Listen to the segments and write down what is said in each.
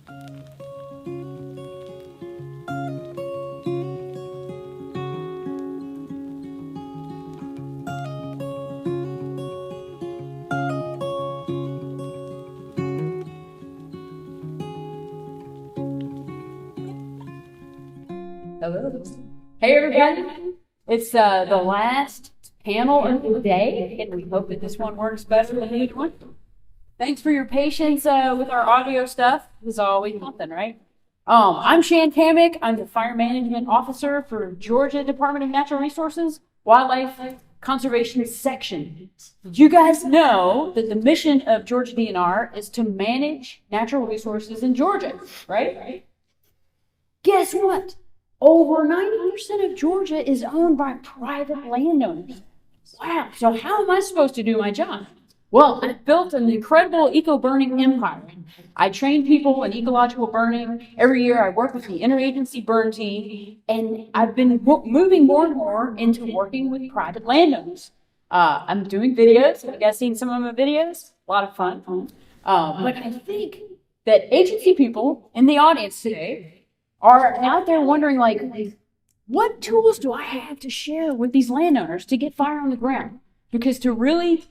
Hello. Hey everybody. It's the last panel of the day, and we hope that this one works better than the other one. Thanks for your patience with our audio stuff. This is always something, right? I'm Shan Cammack. I'm the Fire Management Officer for Georgia Department of Natural Resources Wildlife Conservation Section. Did you guys know that the mission of Georgia DNR is to manage natural resources in Georgia, right? Guess what? Over 90% of Georgia is owned by private landowners. Wow, so how am I supposed to do my job? Well, I've built an incredible eco-burning empire. I train people in ecological burning. Every year I work with the interagency burn team, and I've been moving more and more into working with private landowners. I'm doing videos. Have you guys seen some of my videos? A lot of fun. But I think that agency people in the audience today are out there wondering, like, what tools do I have to share with these landowners to get fire on the ground? Because to really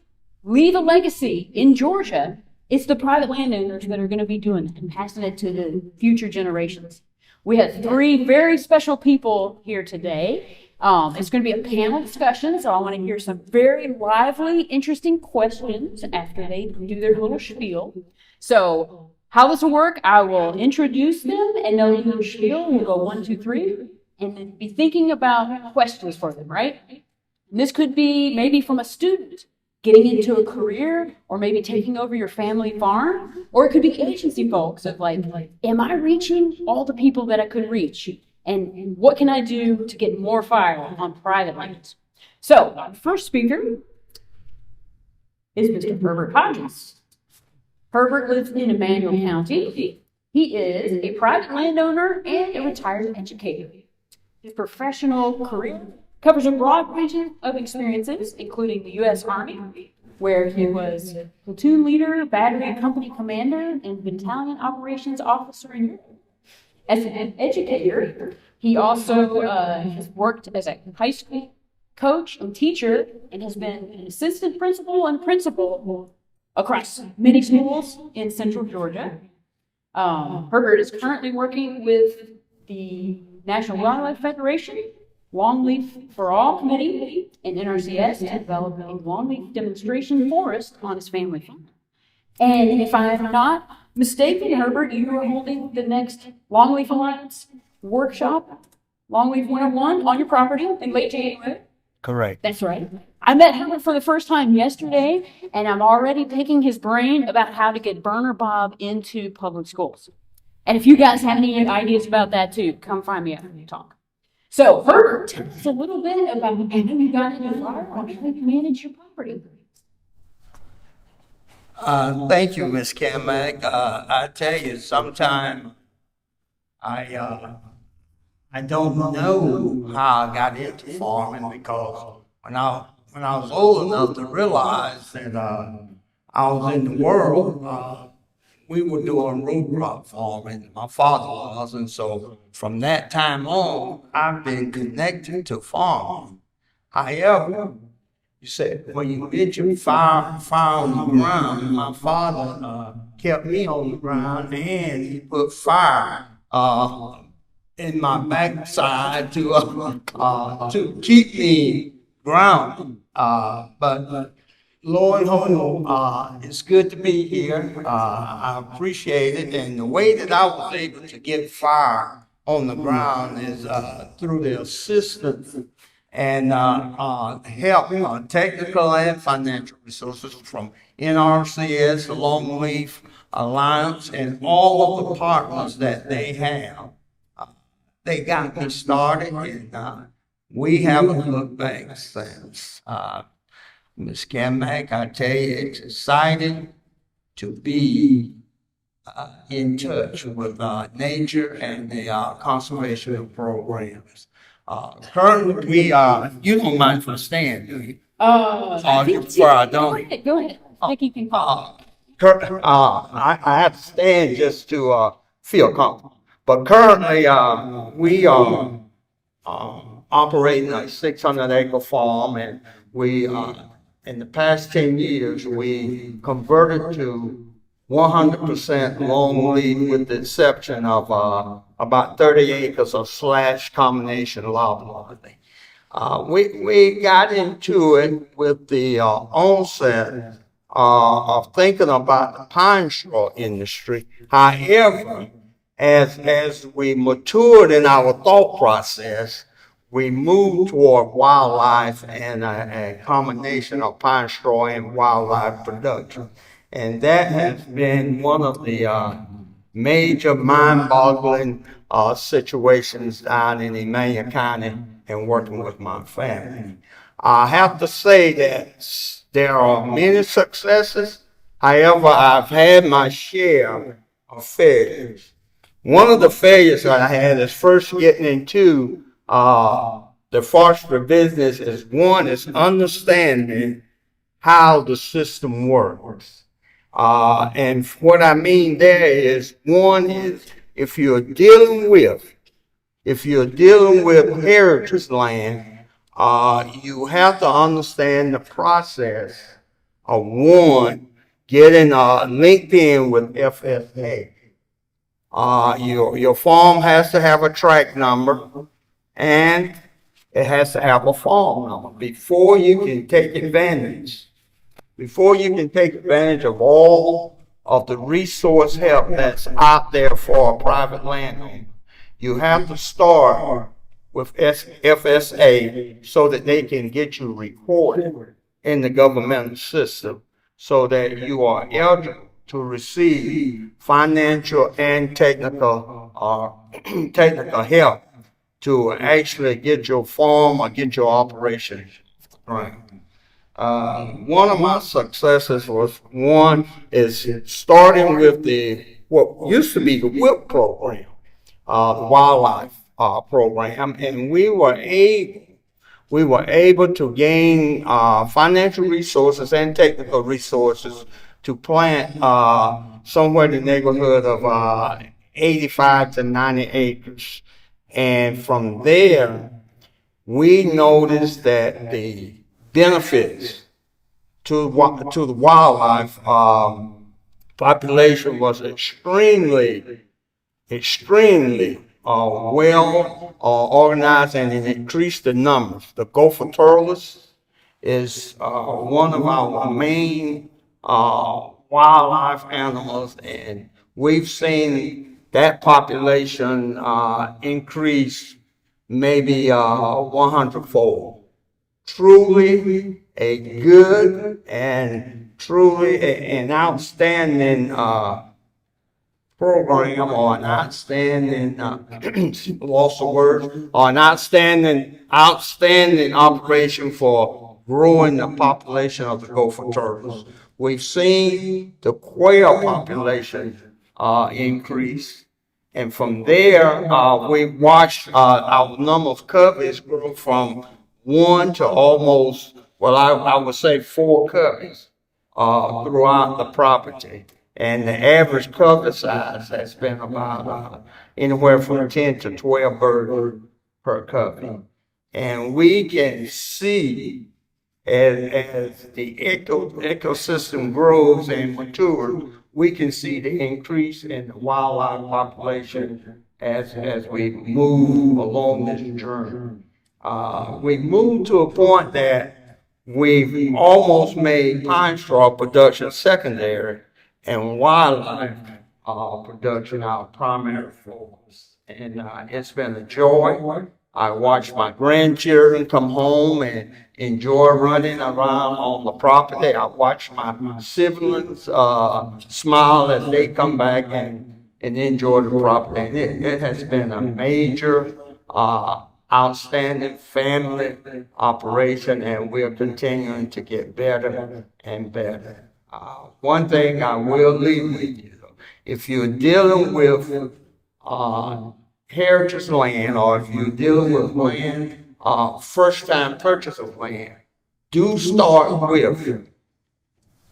leave a legacy in Georgia, it's the private landowners that are going to be doing it and passing it to the future generations. We have three very special people here today. It's going to be a panel discussion, so I want to hear some very lively, interesting questions after they do their little spiel. So how this will work, I will introduce them, and they'll do their spiel. We'll go 1, 2, 3, and then be thinking about questions for them, right? And this could be maybe from a student getting into a career, or maybe taking over your family farm, or it could be agency folks of like, am I reaching all the people that I could reach? And what can I do to get more fire on private lands? So, our first speaker is Mr. Herbert Hodges. Herbert lives in Emmanuel County. He is a private landowner and a retired educator. His professional career covers a broad range of experiences, including the U.S. Army, where he was platoon leader, battery company commander, and battalion operations officer in Europe. As an educator, he also has worked as a high school coach and teacher, and has been an assistant principal and principal across many schools in central Georgia. Herbert is currently working with the National Wildlife Federation, Longleaf for All Committee, and NRCS to develop a longleaf demonstration forest on his family farm. And if I am not mistaken, Herbert, you are holding the next Longleaf Alliance workshop, Longleaf 101, on your property in late January. Correct. That's right. I met Herbert for the first time yesterday, and I'm already picking his brain about how to get Burner Bob into public schools. And if you guys have any ideas about that too, come find me after you talk. So, Herbert, tell us a little bit about how you got into fire and how you manage your property. Thank you, Ms. Cammack. I tell you, sometimes I don't know how I got into farming, because when I was old enough to realize that I was in the world, we were doing row crop farming. My father was, and so from that time on, I've been connected to farming. However, you said, when you mentioned fire on the ground, my father kept me on the ground, and he put fire in my backside to keep me grounded. But lo and behold, it's good to be here. I appreciate it, and the way that I was able to get fire on the ground is through the assistance and help, technical and financial resources from NRCS, the Longleaf Alliance, and all of the partners that they have. They got me started, and we haven't looked back since. Ms. Cammack, I tell you, it's exciting to be in touch with nature and the conservation programs. Currently, we you don't mind for staying, do you? I don't. Go ahead. I think you can call. I have to stand just to feel comfortable. But currently, we are operating a 600-acre farm, and we, in the past 10 years, we converted to 100% long leaf, with the exception of about 30 acres of slash combination loblolly. We got into it with the onset of thinking about the pine straw industry. However, as we matured in our thought process, we moved toward wildlife and a combination of pine straw and wildlife production. And that has been one of the major mind-boggling situations down in Emmanuel County and working with my family. I have to say that there are many successes. However, I've had my share of failures. One of the failures that I had is first getting into the forestry business is understanding how the system works. And what I mean there is, one is if you're dealing with heritage land, you have to understand the process of one, getting linked in with FSA. Your farm has to have a tract number, and it has to have a farm number before you can take advantage. Before you can take advantage of all of the resource help that's out there for a private landowner, you have to start with FSA so that they can get you recorded in the governmental system, so that you are eligible to receive financial and technical help to actually get your farm or get your operation right. One of my successes was starting with what used to be the WHIP program, the wildlife program, and we were able to gain financial resources and technical resources to plant somewhere in the neighborhood of 85 to 90 acres. And from there, we noticed that the benefits to the wildlife population was extremely well organized, and it increased the numbers. The gopher turtles is one of our main wildlife animals, and we've seen that population increase maybe 100-fold. Truly a good and truly an outstanding program, or an outstanding loss of words, or an outstanding operation for growing the population of the gopher turtles. We've seen the quail population increase, and from there we watched our number of coveys grow from 1 to almost, well, I would say 4 coveys throughout the property. And the average covey size has been about anywhere from 10 to 12 birds per covey. And we can see as the ecosystem grows and matures, we can see the increase in the wildlife population as we move along this journey. We've moved to a point that we've almost made pine straw production secondary and wildlife production our primary focus. And it's been a joy. I watch my grandchildren come home and enjoy running around on the property. I watch my siblings smile as they come back and enjoy the property. And it has been a major outstanding family operation, and we're continuing to get better and better. One thing I will leave with you, if you're dealing with heritage land, or if you're dealing with land, first-time purchase of land, do start with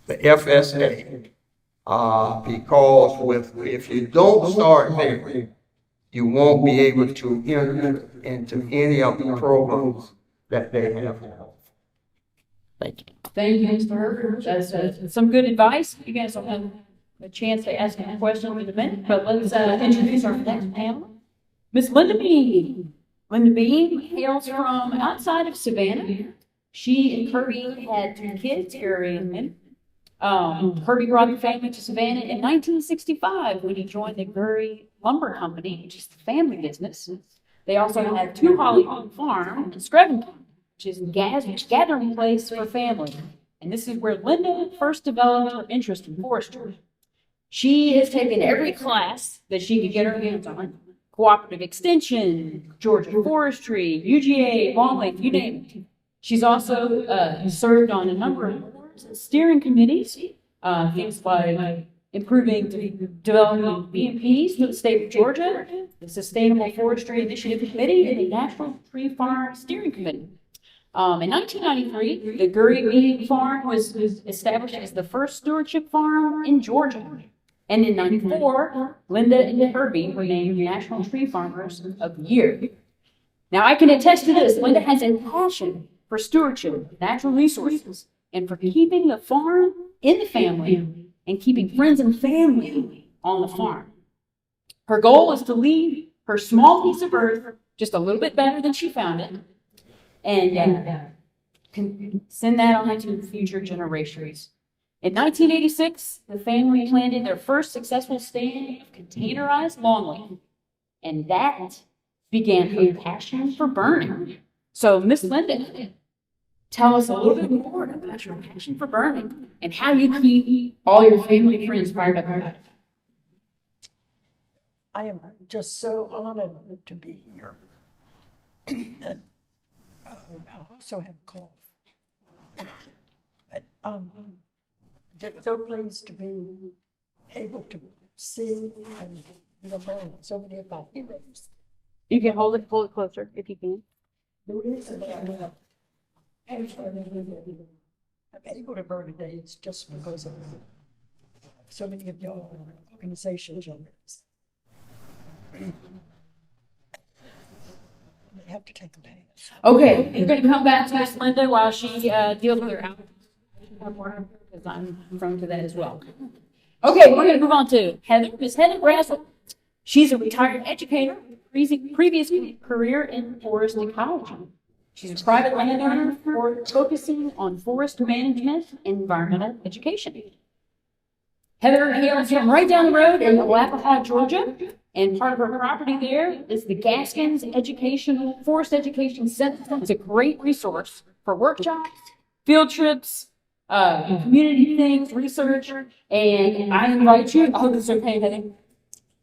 the FSA. because if you don't start there, you won't be able to enter into any of the programs that they have. Thank you. Thank you, Mr. Herbert. That's some good advice. You guys will have a chance to ask any questions in a minute, but let's introduce our next panel. Miss Lynda Beam. Lynda Beam hails from outside of Savannah. She and Kirby had 2 kids, Gary and Lynn. Kirby brought the family to Savannah in 1965 when he joined the Gurry Lumber Company, which is the family business. They also had 2 Hollywood Farm and Screven, which is a gathering place for family. And this is where Lynda first developed her interest in forestry. She has taken every class that she could get her hands on. Cooperative Extension, Georgia Forestry, UGA, Longleaf, you name it. She's also served on a number of boards and steering committees, things like improving developing BMPs for the state of Georgia, the Sustainable Forestry Initiative Committee, and the National Tree Farm Steering Committee. In 1993, the Gurry Beam Farm was established as the first stewardship farm in Georgia. And in 1994, Lynda and Herbie were named National Tree Farmers of the Year. Now, I can attest to this. Lynda has a passion for stewardship of natural resources and for keeping the farm in the family and keeping friends and family on the farm. Her goal is to leave her small piece of earth just a little bit better than she found it, and can send that on to future generations. In 1986, the family planted their first successful stand of containerized longleaf, and that began her passion for burning. So, Miss Lynda, tell us a little bit more about your passion for burning and how you keep all your family and friends fired up about it. I am just so honored to be here. I also have a cough. But just so pleased to be able to see and learn so many of my heroes. You can hold it closer if you can. The reason that I'm able to burn today is just because of so many of your organizations. They have to take a pass. Okay, we're going to come back to Miss Lynda while she deals with her outfit, because I'm prone to that as well. Okay, we're going to move on to Heather. Miss Heather Brasell. She's a retired educator with previous career in forest ecology. She's a private landowner focusing on forest management and environmental education. Heather hails from right down the road in Alapaha, Georgia, and part of her property there is the Gaskins Forest Education Center. It's a great resource for workshops, field trips, community things, research, and I invite you, I hope it's okay, Heather.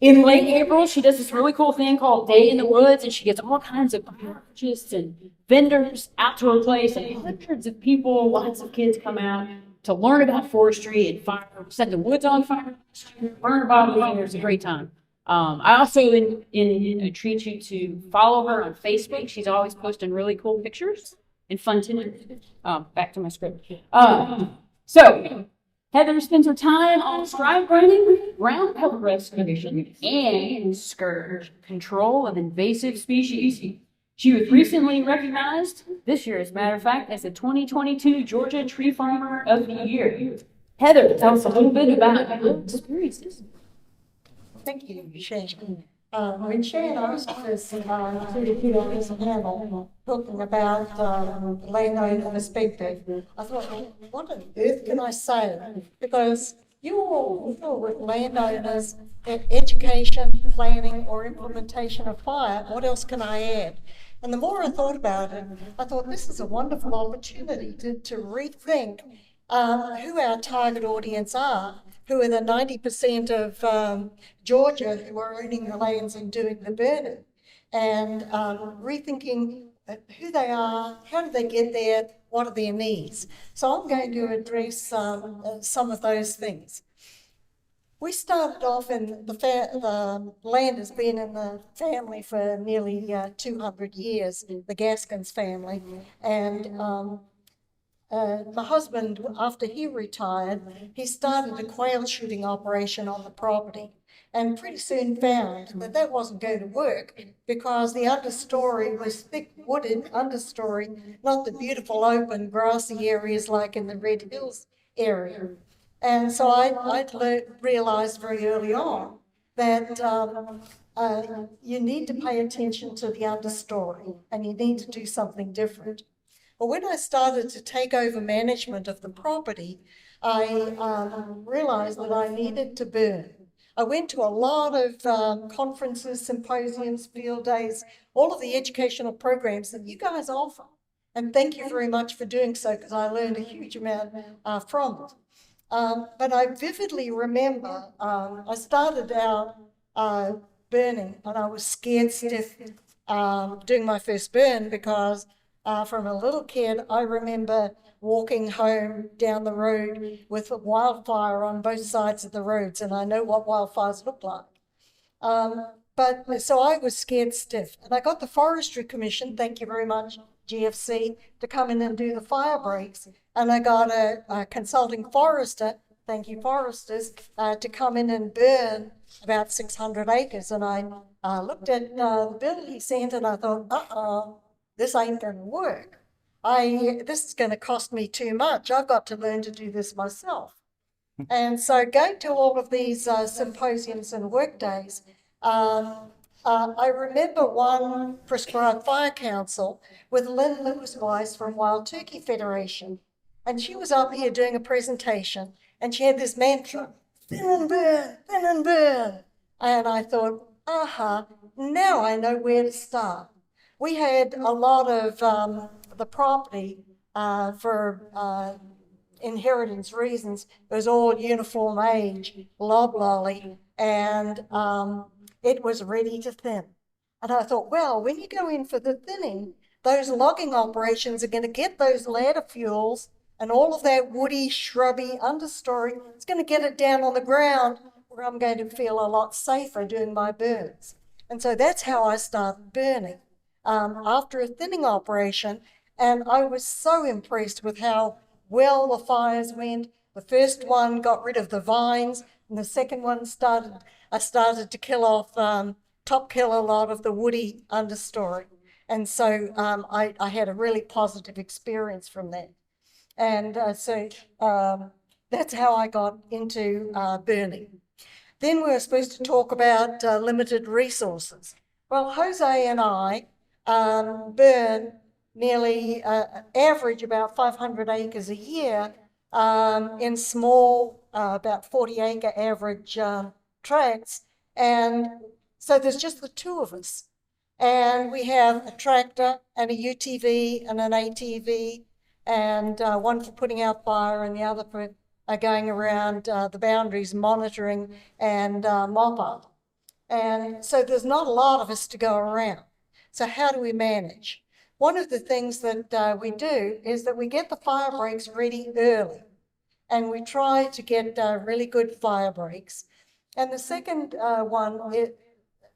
In late April, she does this really cool thing called Day in the Woods, and she gets all kinds of biologists and vendors out to her place, and hundreds of people, lots of kids come out to learn about forestry and fire, set the woods on fire, burn a bottle of water. It's a great time. I also treat you to follow her on Facebook. She's always posting really cool pictures and fun tidbits. Back to my script. So Heather spends her time on stripe burning, ground cover restoration, and scourge control of invasive species. She was recently recognized this year, as a matter of fact, as the 2022 Georgia Tree Farmer of the Year. Heather, tell us a little bit about your experiences. Thank you, Shan. When Shan asked us to do this panel talking about landowner perspective, I thought, well, what on earth can I say? Because you're all with landowners, education, planning, or implementation of fire. What else can I add? And the more I thought about it, I thought this is a wonderful opportunity to rethink who our target audience are, who are the 90% of Georgia who are owning the lands and doing the burning, and rethinking who they are, how do they get there, what are their needs. So I'm going to address some of those things. We started off in the land has been in the family for nearly 200 years, the Gaskins family, and my husband, after he retired, he started a quail shooting operation on the property, and pretty soon found that that wasn't going to work because the understory was thick wooded understory, not the beautiful open grassy areas like in the Red Hills area. And so I realized very early on that you need to pay attention to the understory and you need to do something different. But when I started to take over management of the property, I realized that I needed to burn. I went to a lot of conferences, symposiums, field days, all of the educational programs that you guys offer. And thank you very much for doing so, because I learned a huge amount from it. But I vividly remember I started out burning, and I was scared stiff doing my first burn because from a little kid, I remember walking home down the road with a wildfire on both sides of the roads, and I know what wildfires look like. But so I was scared stiff, and I got the Forestry Commission, thank you very much, GFC, to come in and do the fire breaks, and I got a consulting forester, thank you foresters, to come in and burn about 600 acres, and I looked at the bill he sent, and I thought, this ain't going to work. This is going to cost me too much. I've got to learn to do this myself. And so going to all of these symposiums and work days, I remember one prescribed fire council with Lynda from Wild Turkey Federation. And she was up here doing a presentation, and she had this mantra, thin and burn, thin and burn. And I thought, now I know where to start. We had a lot of the property for inheritance reasons. It was all uniform age, loblolly, and it was ready to thin. And I thought, well, when you go in for the thinning, those logging operations are going to get those ladder fuels and all of that woody, shrubby understory. It's going to get it down on the ground where I'm going to feel a lot safer doing my burns. And so that's how I started burning. After a thinning operation, and I was so impressed with how well the fires went. The first one got rid of the vines, and the second one I started to kill off, top kill a lot of the woody understory. And so I had a really positive experience from that. And so that's how I got into burning. Then we were supposed to talk about limited resources. Well, Jose and I burn nearly average about 500 acres a year in small, about 40-acre average tracts. And so there's just the two of us. And we have a tractor and a UTV and an ATV, and one for putting out fire and the other for going around the boundaries, monitoring and mop up. And so there's not a lot of us to go around. So how do we manage? One of the things that we do is that we get the fire breaks ready early, and we try to get really good fire breaks. And the second one is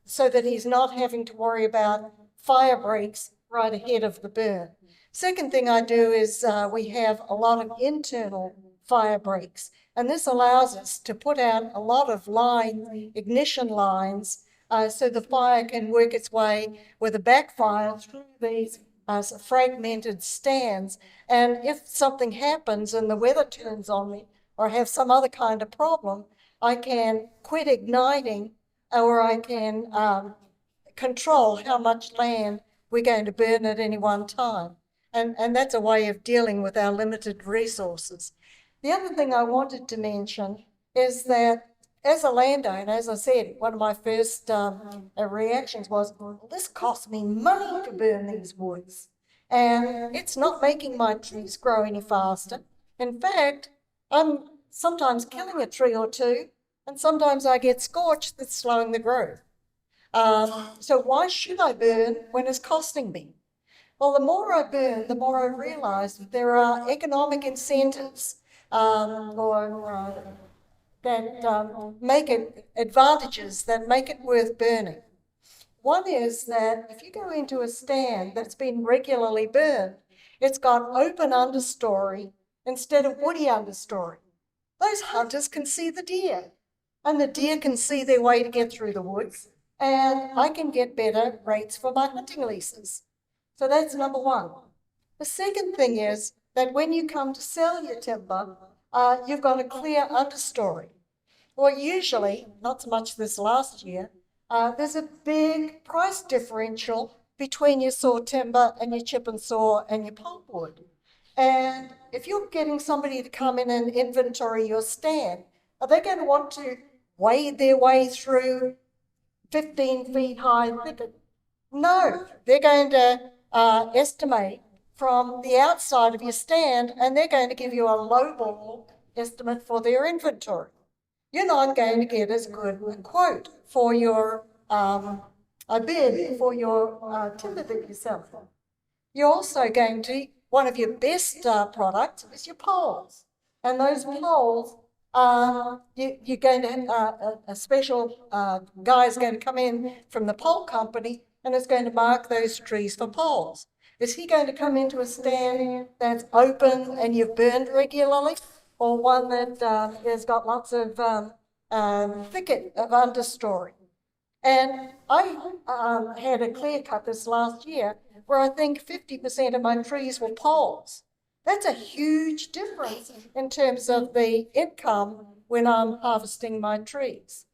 so that he's not having to worry about fire breaks right ahead of the burn. Second thing I do is we have a lot of internal fire breaks, and this allows us to put out a lot of ignition lines, so the fire can work its way with a backfire through these fragmented stands. And if something happens and the weather turns on me or have some other kind of problem, I can quit igniting, or I can control how much land we're going to burn at any one time. And that's a way of dealing with our limited resources. The other thing I wanted to mention is that as a landowner, as I said, one of my first reactions was, well, this costs me money to burn these woods, and it's not making my trees grow any faster. In fact, I'm sometimes killing a tree or two, and sometimes I get scorched that's slowing the growth. So why should I burn when it's costing me? Well, the more I burn, the more I realize that there are economic incentives that make it advantages that make it worth burning. One is that if you go into a stand that's been regularly burned, it's got open understory instead of woody understory. Those hunters can see the deer, and the deer can see their way to get through the woods, and I can get better rates for my hunting leases. So that's number one. The second thing is that when you come to sell your timber, you've got a clear understory. Well, usually, not so much this last year, there's a big price differential between your saw timber and your chip and saw and your pulpwood. And if you're getting somebody to come in and inventory your stand, are they going to want to wade their way through 15 feet high thicket? No, they're going to estimate from the outside of your stand, and they're going to give you a lowball estimate for their inventory. You're not going to get as good a quote for your a bid for your timber that you're selling. You're also going to, one of your best products is your poles. And those poles, you're going to have a special guy is going to come in from the pole company and is going to mark those trees for poles. Is he going to come into a stand that's open and you've burned regularly, or one that has got lots of thicket of understory? And I had a clear cut this last year where I think 50% of my trees were poles. That's a huge difference in terms of the income when I'm harvesting my trees.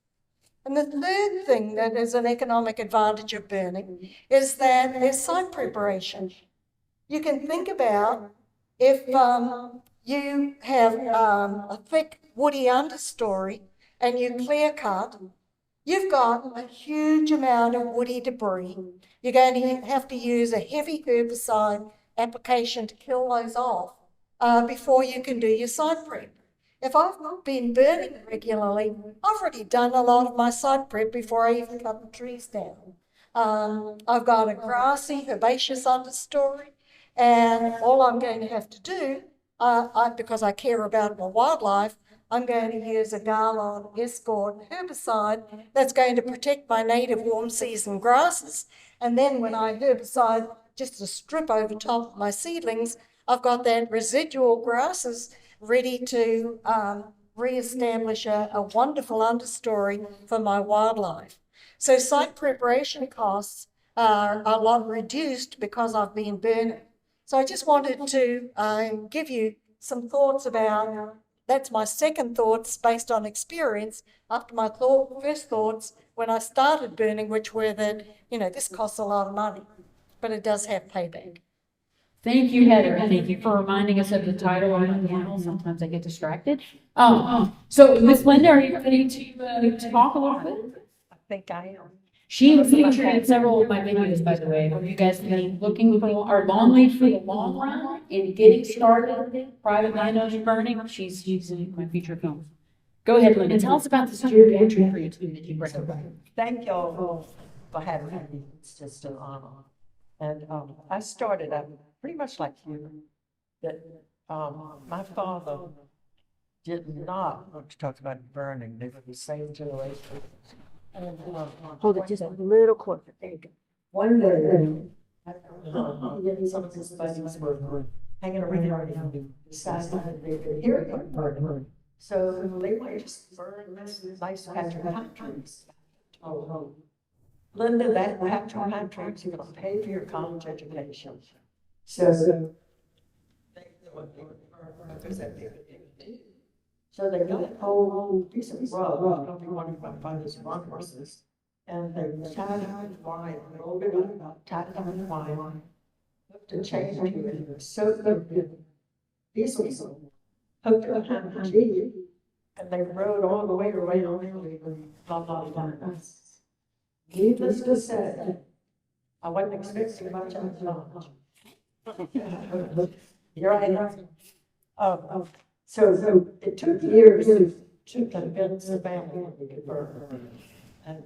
And the third thing that is an economic advantage of burning is that there's site preparation. You can think about if you have a thick woody understory and you clear cut, you've got a huge amount of woody debris. You're going to have to use a heavy herbicide application to kill those off before you can do your site prep. If I've not been burning regularly, I've already done a lot of my site prep before I even cut the trees down. I've got a grassy, herbaceous understory, and all I'm going to have to do, because I care about my wildlife, I'm going to use a Garlon Escort herbicide that's going to protect my native warm season grasses. And then when I herbicide just a strip over top of my seedlings, I've got that residual grasses ready to re-establish a wonderful understory for my wildlife. So site preparation costs are a lot reduced because I've been burning. So I just wanted to give you some thoughts about, that's my second thoughts based on experience after my first thoughts when I started burning, which were that, this costs a lot of money, but it does have payback. Thank you, Heather. Thank you for reminding us of the title on the panel. Sometimes I get distracted. So, Miss Lynda, are you ready to talk a little bit? I think I am. She was featured in several of my videos, by the way. If you guys have been looking for our long lead for the long run and getting started, private landowners burning, she's in my feature film. Go ahead, Lynda. Tell us about this geriatric for you that you bring. Thank y'all for having me. It's just an honor. And I started out pretty much like you, that my father did not want to talk about burning. They were the same generation. And, Hold it just a little closer. There you go. one day, some of his buddies were hanging around and decided that they could hear it burning. So they wanted to burn this nice patch of pine trees. Oh, Lynda, that patch of pine trees, you're going to pay for your college education. So they what they would burn because that they would do. So they got a whole piece of rug, probably one of my father's run horses, and they tied it with wire, rolled it up, tied it up with wire, hooked a chain to it, and so good. These was hooked behind the tree, and they rode all the way around and blah, blah, blah. Needless to say, I wasn't expecting much of lunch. Here I am. So it took years to convince the family we could burn. And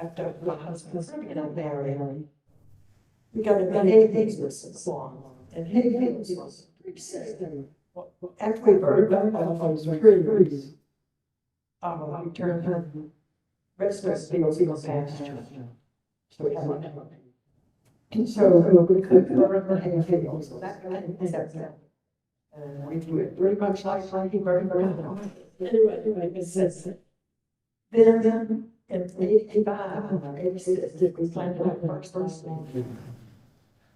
after my husband's married, we got a hay business and so on. And hay business was pretty safe. After we burned up all those trees, we turned the rest of the fields into pasture. So we had one. And so we could burn the hay fields. So that kind of accepted. And we do it pretty much like very, very well. Anyway, it says, then in 85, 86, we planted our first person.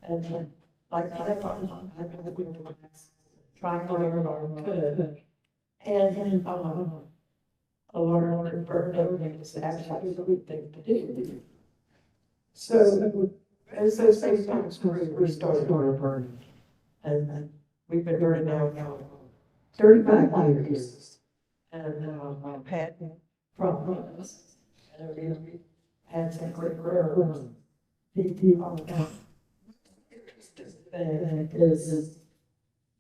And like I thought, I would try to learn our could. And a learner burned over is absolutely the good thing to do. So as those things times grew, we started burning. And we've been burning now for 35 years. And I've had problems. And we had some great growers. The is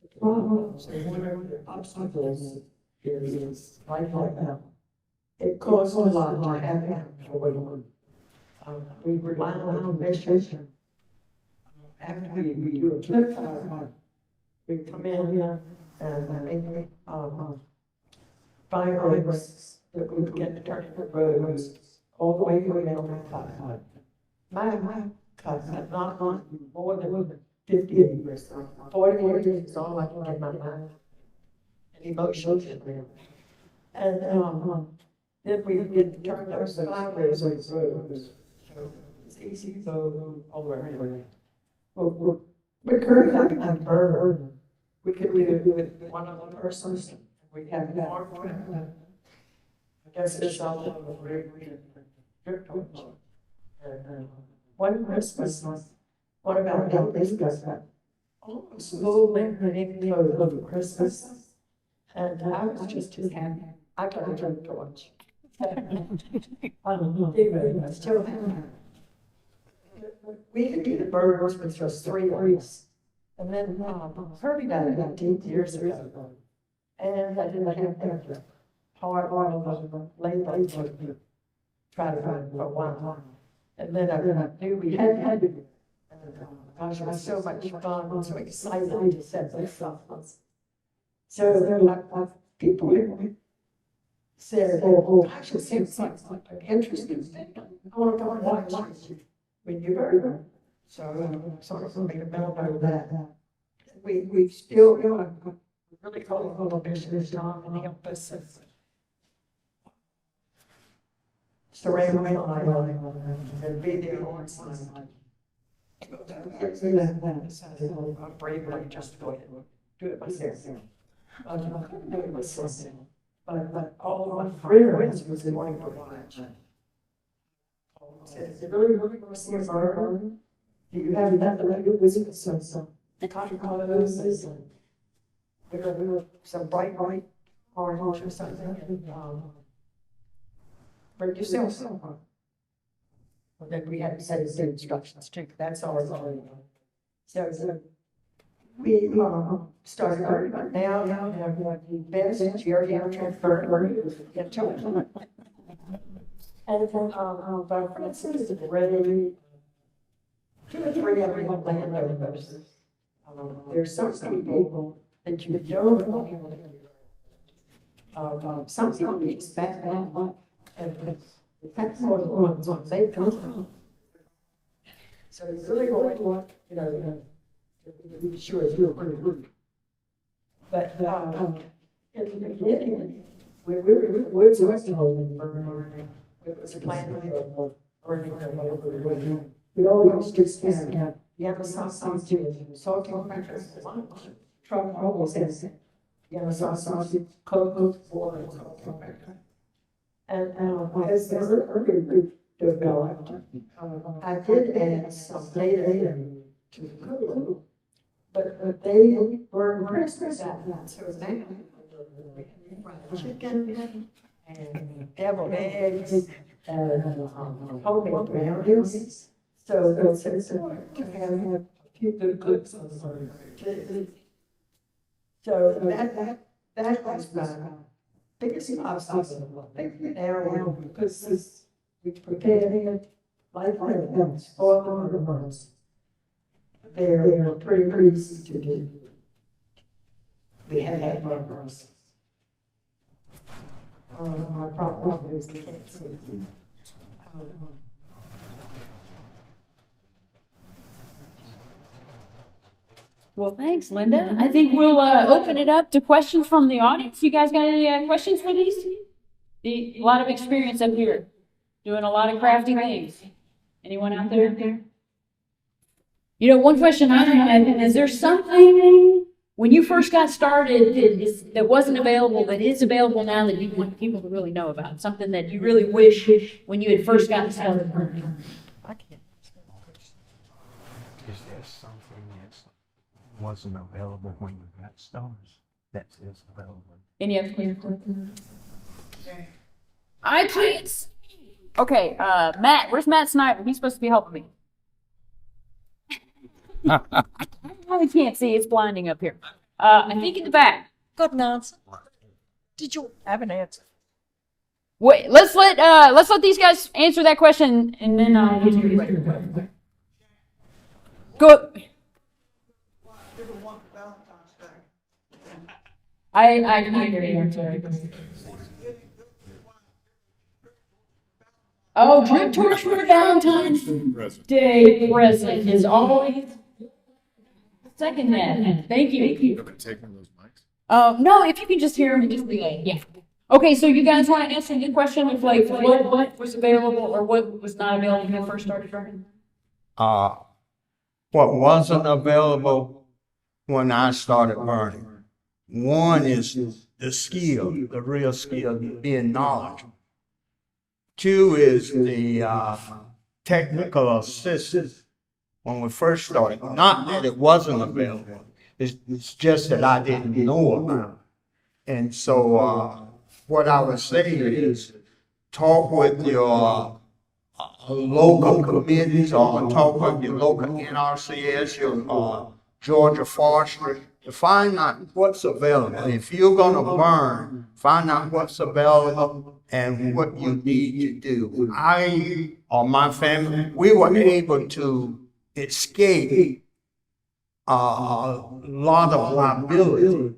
the problems and whatever the obstacles is like that. It costs a lot to have that. We rely on mission. After we do a flip fire, we come in here and make fire breaks that we get to turn the roads all the way down the cut. My cut have not gone more than 50 years. 40 years is all I can get my mind and emotions in there. And then we get to turn those fires on the roads. So it's easy to go all around. We're currently having a burn. We could do it with one of the persons. We have more. I guess it's all of the great and one Christmas, one of our neighbors got almost full everything over Christmas. And I was just as happy. I got a drink torch. I still have. We could do the burgers with just 3 weeks. And then Herbie died 18 years ago. And I didn't have that hard oil labor to try to find for a while. And then I knew we had to do it. And gosh, it was so much fun and so excited to set this up. So there were people said, oh, gosh, it seems like an interesting thing. I want to go and watch when you're burger. So sort of made a mental note of that. We still really call it a business John and help us surround and be there on side. I'm brave enough just to go ahead and do it myself. I couldn't do it myself. But all of my friends was wanting to watch. Said, is it really going to see a burger? Do you have nothing to do with it? Some cotton colors and there were some bright orange or something. And, bring yourself some. And then we had to set the instructions too. That's all. So we started burning. Now best you already have transferred into it. And our friends is ready. 2 or 3 other landowners. There's some people that you don't know. Some people expect that, and that's more the ones on they come. So you really want, to be sure you're pretty good. But in the beginning, we were it was a plan of burning. We always just have yellow sausage, salty crackers, truck always has yellow sausage, cocoa, water, salty crackers. And as the earlier group developed, I did add some data to the cocoa, but they were impressed with that. So now fried chicken and deviled eggs and homemade brownies. So it's important to have a few good cooks on the So that was my biggest obstacle. Now, because we prepared it like that, spoil the burgers. They're pretty easy to do. We have had burgers. My problem is the can't see. Well, thanks, Linda. I think we'll open it up to questions from the audience. You guys got any questions for these? A lot of experience up here, doing a lot of crafty things. Anyone out there? You know, one question I had, is there something when you first got started that wasn't available, that is available now that you want people to really know about? Something that you really wish when you had first gotten started? I can't. Is there something that wasn't available when you got started that is available? Any other questions? I can't see. Okay, Matt, where's Matt Snyder? He's supposed to be helping me. I can't see, it's blinding up here. I think in the back. Got an answer? Did you have an answer? Wait, let's let these guys answer that question, and then I'll get you right. Go. I can't hear you. I'm sorry. Oh, drip torch for Valentine's Day present is always. Second that. Thank you. Have been taking those mics? No, if you can just hear them, just relay. Yeah. Okay, so you guys want to answer the question of like what was available or what was not available when you first started burning? What wasn't available when I started burning. One is the skill, the real skill, being knowledgeable. Two is the technical assistance when we first started. Not that it wasn't available, it's just that I didn't know about it. And so what I would say is talk with your local committees or talk with your local NRCS, your Georgia Forestry, to find out what's available. If you're going to burn, find out what's available and what you need to do. I or my family, we were able to escape a lot of liability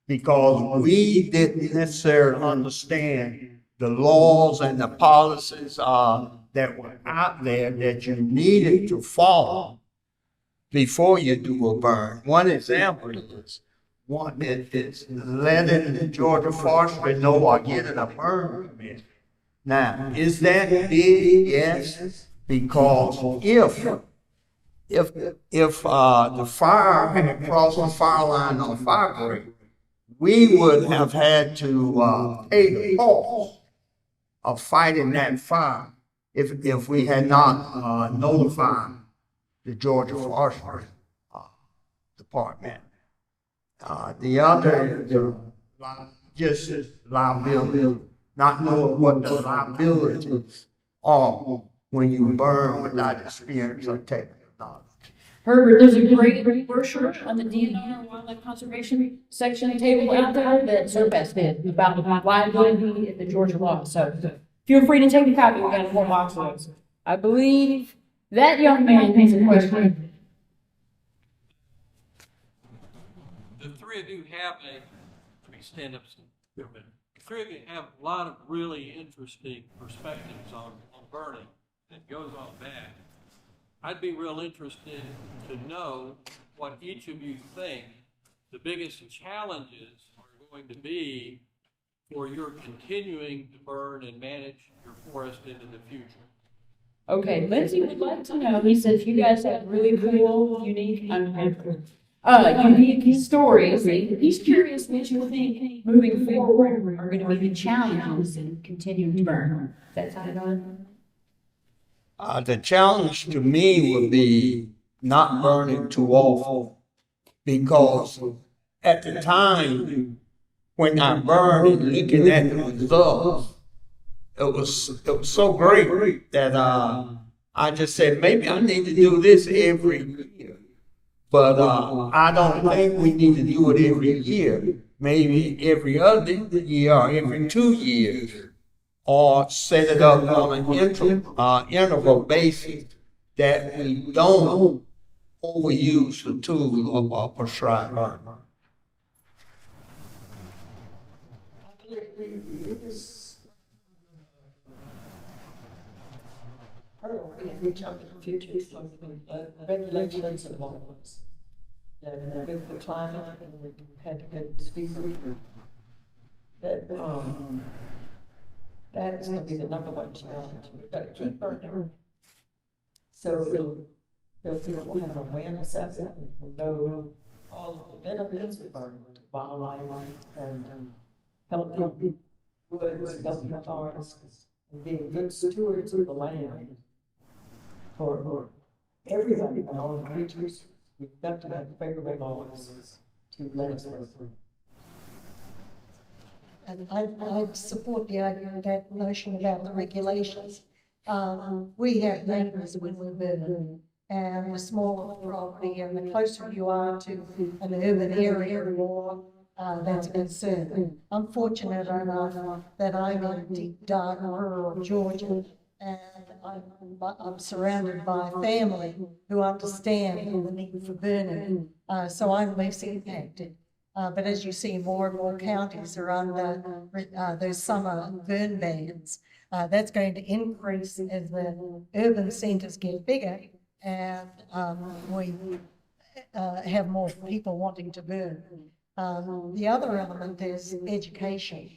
because we didn't necessarily understand the laws and the policies that were out there that you needed to follow before you do a burn. One example is letting the Georgia Forestry know or getting a burn permit. Now, is that big? Yes, because if the fire had crossed the fire line on fire break, we would have had to pay the cost of fighting that fire if we had not notified the Georgia Forestry Department. The other is just liability, not knowing what the liabilities are when you burn without experience or technical knowledge. Herbert, there's a great brochure on the DNR Wildlife Conservation section table out there that Surpass did about liability in the Georgia law. So feel free to take a copy. We've got a whole box of those. I believe that young man has a question. The three of you have let me stand up for a minute. The three of you have a lot of really interesting perspectives on burning that goes on back. I'd be real interested to know what each of you think the biggest challenges are going to be for your continuing to burn and manage your forest into the future. Okay, Lindsay would like to know, he says you guys have really cool, unique stories. He's curious what you think moving forward are going to be the challenges in continuing to burn. Is that sound on? The challenge to me would be not burning too often, because at the time when I burned and looking at the results, it was so great that I just said maybe I need to do this every year. But I don't think we need to do it every year. Maybe every other year or every 2 years, or set it up on an interval basis that we don't overuse the tool of prescribed burn. Regulations of all of us. that with the climate, and we had a good speaker, that, that is gonna be the number one challenge. We've got to keep burning. So people will have awareness of it, and know all of the benefits of burning, wildlife, and healthy woods, healthy forests, and being good stewards of the land for everybody, and all the creatures. We've got to have favorable laws to let us live. And I support the idea, that notion about the regulations. We have neighbors with burn, and the smaller the property and the closer you are to an urban area, the more that's a concern. I'm fortunate enough that I'm in deep, dark, rural Georgia, and I'm surrounded by family who understand the need for burning, so I'm less impacted. But as you see, more and more counties are under those summer burn bans. That's going to increase as the urban centres get bigger, and we have more people wanting to burn. The other element is education.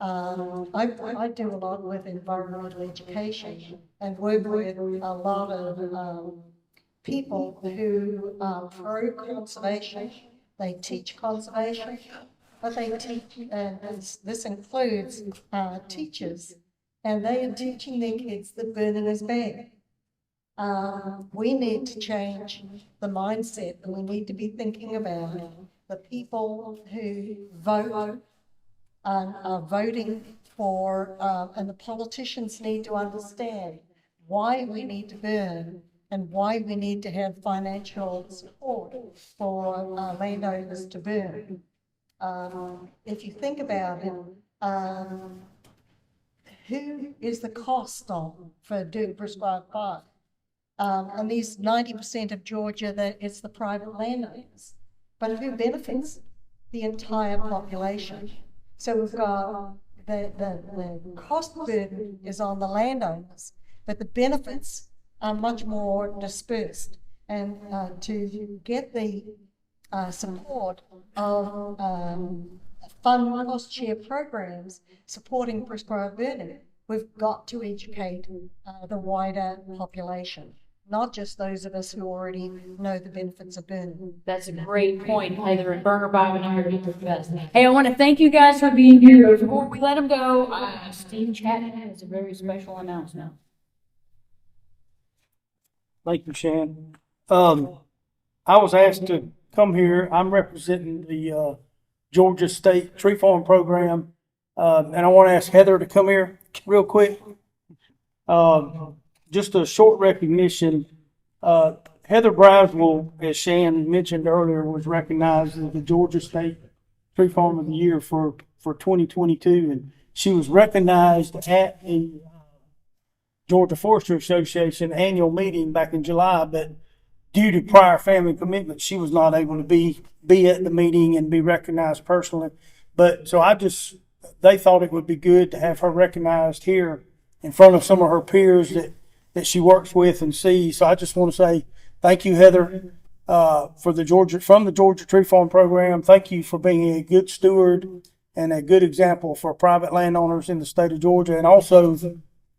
I do a lot with environmental education and work with a lot of people who are pro conservation. They teach conservation, but they teach, and this includes teachers, and they are teaching their kids that burning is bad. We need to change the mindset, and we need to be thinking about the people who vote are voting for, and the politicians need to understand why we need to burn and why we need to have financial support for landowners to burn. If you think about it, who is the cost of for doing prescribed fire? And these 90% of Georgia, that it's the private landowners, but who benefits? The entire population. So we've got the cost burden is on the landowners, but the benefits are much more dispersed. And to get the support of fund cost share programs supporting prescribed burning, we've got to educate the wider population, not just those of us who already know the benefits of burning. That's a great point, Heather, and Burner Bob and I are doing the best. Hey, I want to thank you guys for being here. But before we let them go, Steve Chapman has a very special announcement. Thank you, Shan. I was asked to come here. I'm representing the Georgia State Tree Farm Program, and I want to ask Heather to come here real quick. Just a short recognition. Heather Brasell, as Shan mentioned earlier, was recognized as the Georgia State Tree Farm of the Year for 2022, and she was recognized at the Georgia Forestry Association annual meeting back in July, but due to prior family commitments, she was not able to be at the meeting and be recognized personally. But so they thought it would be good to have her recognized here in front of some of her peers that she works with and sees. So I just want to say thank you, Heather, from the Georgia Tree Farm Program. Thank you for being a good steward and a good example for private landowners in the state of Georgia, and also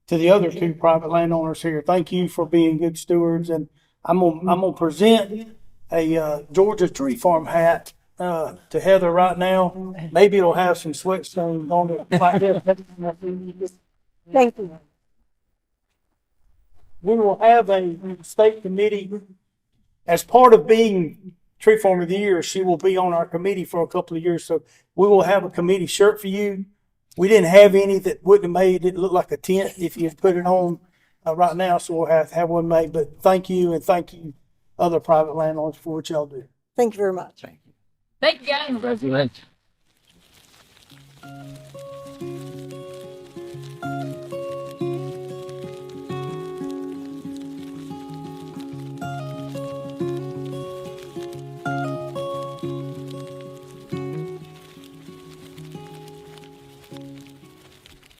to the other two private landowners here. Thank you for being good stewards. And I'm gonna present a Georgia Tree Farm hat to Heather right now. Maybe it'll have some sweat stains on it like this. Thank you. We will have a state committee. As part of being Tree Farm of the Year, she will be on our committee for a couple of years. So we will have a committee shirt for you. We didn't have any that wouldn't have made it look like a tent if you put it on right now, so we'll have to have one made. But thank you, and thank you other private landowners for what y'all do. Thank you very much. Thank you, guys.